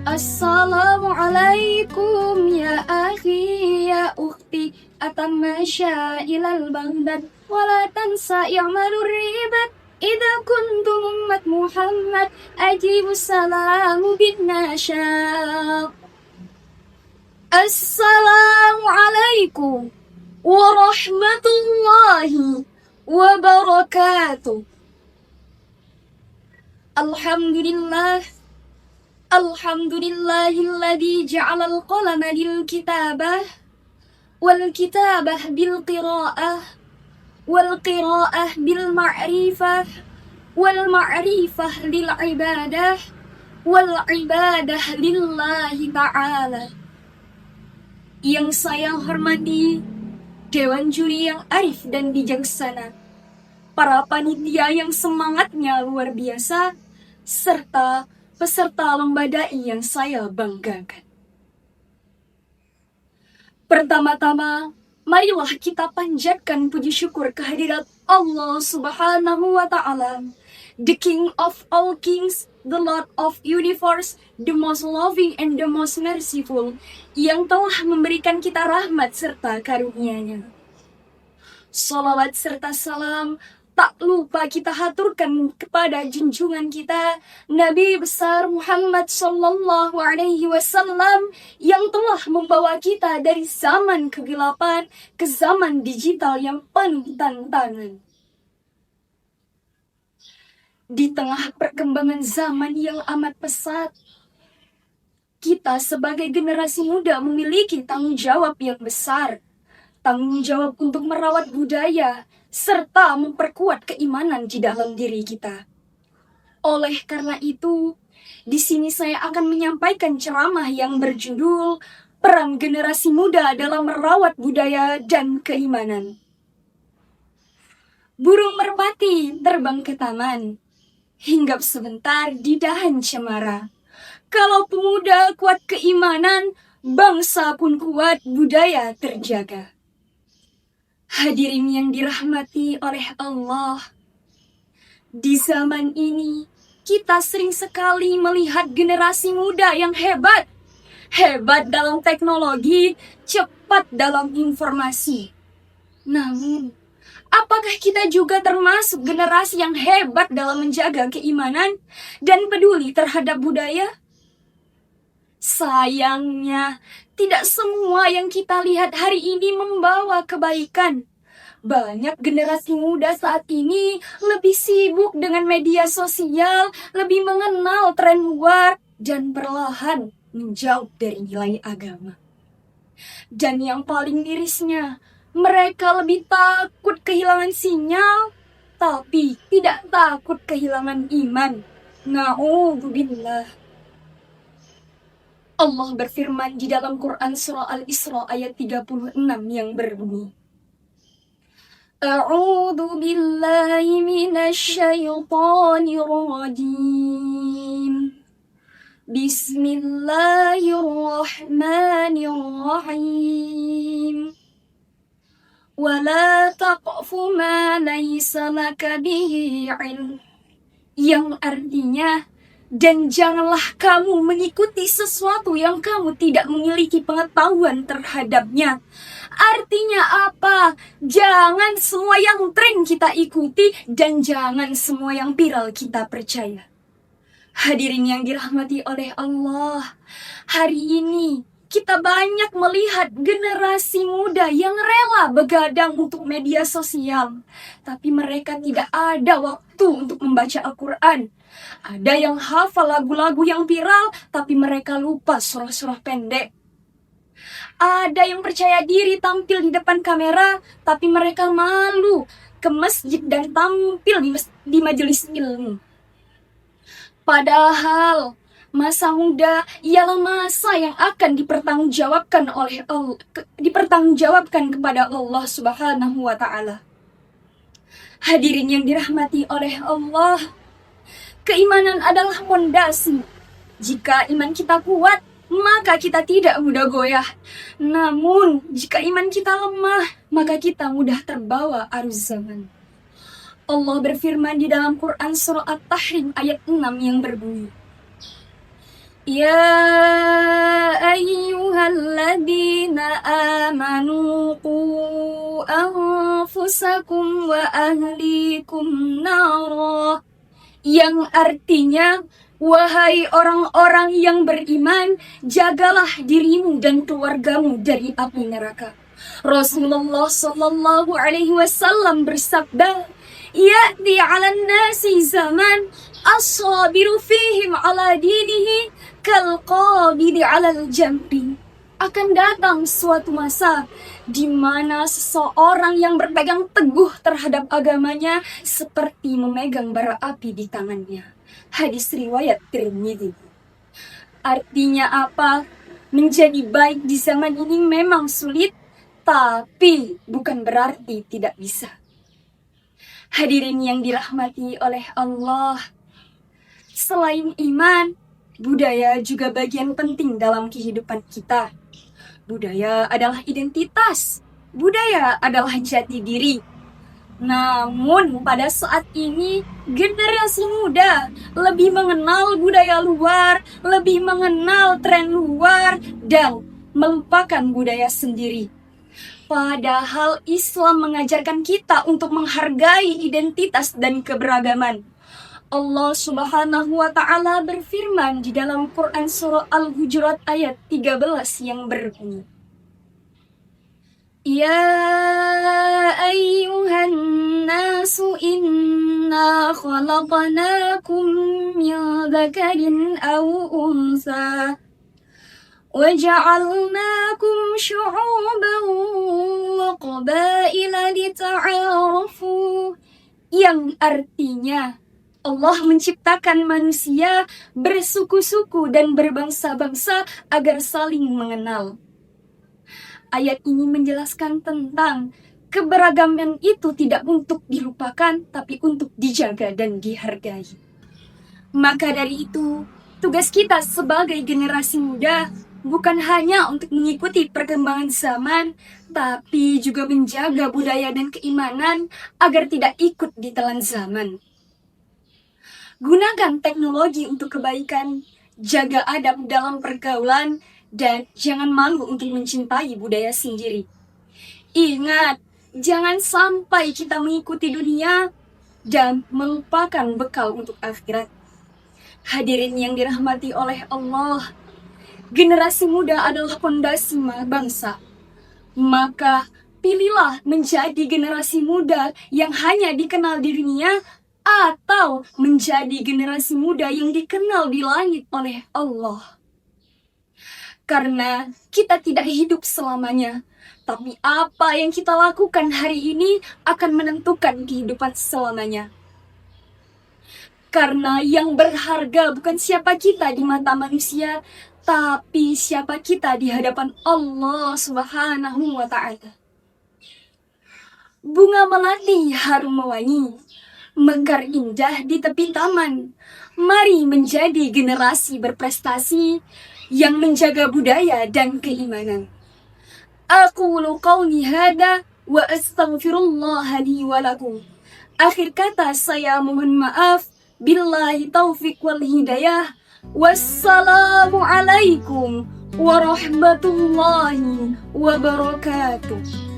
Assalamualaikum ya akhi ya ukhti atamasya ilal baghdad wala tansa i'malur ribat idza kuntum ummat Muhammad ajibus salamu bin nasyaq. Assalamualaikum warahmatullahi wabarakatuh. Alhamdulillahilladzi ja'alal qalama lil kitabah wal kitabah bil qiraah wal qiraah bil ma'rifah wal ma'rifah lil ibadah wal ibadah lillahi ta'ala. Yang saya hormati Dewan Juri yang arif dan bijaksana, para panitia yang semangatnya luar biasa, serta peserta lomba dai yang saya banggakan. Pertama-tama, marilah kita panjatkan puji syukur kehadirat Allah Subhanahu wa Ta'ala, the King of all kings, the Lord of universe, the most loving and the most merciful, yang telah memberikan kita rahmat serta karunia-Nya. Salawat serta salam tak lupa kita haturkan kepada junjungan kita Nabi besar Muhammad sallallahu alaihi wasallam yang telah membawa kita dari zaman kegelapan ke zaman digital yang penuh tantangan. Di tengah perkembangan zaman yang amat pesat, kita sebagai generasi muda memiliki tanggung jawab yang besar. Tanggung jawab untuk merawat budaya, serta memperkuat keimanan di dalam diri kita. Oleh karena itu, di sini saya akan menyampaikan ceramah yang berjudul Peran Generasi Muda dalam Merawat Budaya dan Keimanan. Burung merpati terbang ke taman, hinggap sebentar di dahan cemara. Kalau pemuda kuat keimanan, bangsa pun kuat budaya terjaga. Hadirin yang dirahmati oleh Allah, di zaman ini kita sering sekali melihat generasi muda yang hebat dalam teknologi, cepat dalam informasi. Namun, apakah kita juga termasuk generasi yang hebat dalam menjaga keimanan dan peduli terhadap budaya? Sayangnya, tidak semua yang kita lihat hari ini membawa kebaikan. Banyak generasi muda saat ini lebih sibuk dengan media sosial, lebih mengenal tren luar, dan perlahan menjauh dari nilai agama. Dan yang paling mirisnya, mereka lebih takut kehilangan sinyal, tapi tidak takut kehilangan iman. Na'udzubillah. Allah berfirman di dalam Quran surah Al-Isra ayat 36 yang berbunyi, A'udzu billahi minasy syaithanir rajim. Bismillahirrahmanirrahim. Wala taqfu ma laysa laka bihi 'ilm. Yang artinya, dan janganlah kamu mengikuti sesuatu yang kamu tidak memiliki pengetahuan terhadapnya. Artinya apa? Jangan semua yang tren kita ikuti dan jangan semua yang viral kita percaya. Hadirin yang dirahmati oleh Allah, hari ini kita banyak melihat generasi muda yang rela begadang untuk media sosial, tapi mereka tidak ada waktu untuk membaca Al-Quran. Ada yang hafal lagu-lagu yang viral, tapi mereka lupa surah-surah pendek. Ada yang percaya diri tampil di depan kamera, tapi mereka malu ke masjid dan tampil di majelis ilmu. Padahal masa muda ialah masa yang akan dipertanggungjawabkan kepada Allah Subhanahu wa Ta'ala. Hadirin yang dirahmati oleh Allah, keimanan adalah fondasi. Jika iman kita kuat, maka kita tidak mudah goyah. Namun, jika iman kita lemah, maka kita mudah terbawa arus zaman. Allah berfirman di dalam Quran surah At-Tahrim ayat 6 yang berbunyi, Ya ayyuhalladzina amanu qu anfusakum wa ahlikum nara, yang artinya, wahai orang-orang yang beriman, jagalah dirimu dan keluargamu dari api neraka. Rasulullah Shallallahu Alaihi Wasallam bersabda, "Ya'ti 'alan nasi zaman as-sabiru fihim 'ala dinihi kal qabidi 'alal jamri." Akan datang suatu masa di mana seseorang yang berpegang teguh terhadap agamanya seperti memegang bara api di tangannya. Hadis riwayat Tirmidzi. Artinya apa? Menjadi baik di zaman ini memang sulit, tapi bukan berarti tidak bisa. Hadirin yang dirahmati oleh Allah, selain iman, budaya juga bagian penting dalam kehidupan kita. Budaya adalah identitas, budaya adalah jati diri. Namun pada saat ini generasi muda lebih mengenal budaya luar, lebih mengenal tren luar, dan melupakan budaya sendiri. Padahal Islam mengajarkan kita untuk menghargai identitas dan keberagaman. Allah Subhanahu wa Ta'ala berfirman di dalam Quran surah Al-Hujurat ayat 13 yang berbunyi, Ya ayyuhan nasu inna khalaqnakum min dzakarin aw unsa wa ja'alnakum syu'uban wa qabaila lita'arafu, yang artinya Allah menciptakan manusia bersuku-suku dan berbangsa-bangsa agar saling mengenal. Ayat ini menjelaskan tentang keberagaman itu tidak untuk dilupakan, tapi untuk dijaga dan dihargai. Maka dari itu, tugas kita sebagai generasi muda bukan hanya untuk mengikuti perkembangan zaman, tapi juga menjaga budaya dan keimanan agar tidak ikut ditelan zaman. Gunakan teknologi untuk kebaikan, jaga adab dalam pergaulan, dan jangan malu untuk mencintai budaya sendiri. Ingat, jangan sampai kita mengikuti dunia dan melupakan bekal untuk akhirat. Hadirin yang dirahmati oleh Allah, generasi muda adalah fondasi bangsa. Maka pilihlah menjadi generasi muda yang hanya dikenal di dunia, atau menjadi generasi muda yang dikenal di langit oleh Allah. Karena kita tidak hidup selamanya, tapi apa yang kita lakukan hari ini akan menentukan kehidupan selamanya. Karena yang berharga bukan siapa kita di mata manusia, tapi siapa kita di hadapan Allah Subhanahu wa Ta'ala. Bunga melati harum mewangi, mekar indah di tepi taman. Mari menjadi generasi berprestasi yang menjaga budaya dan keimanan. Aqulu qawli hada wa astaghfirullah li wa lakum. Akhir kata saya mohon maaf. Billahi taufiq wal hidayah. Wassalamu alaikum warahmatullahi wabarakatuh.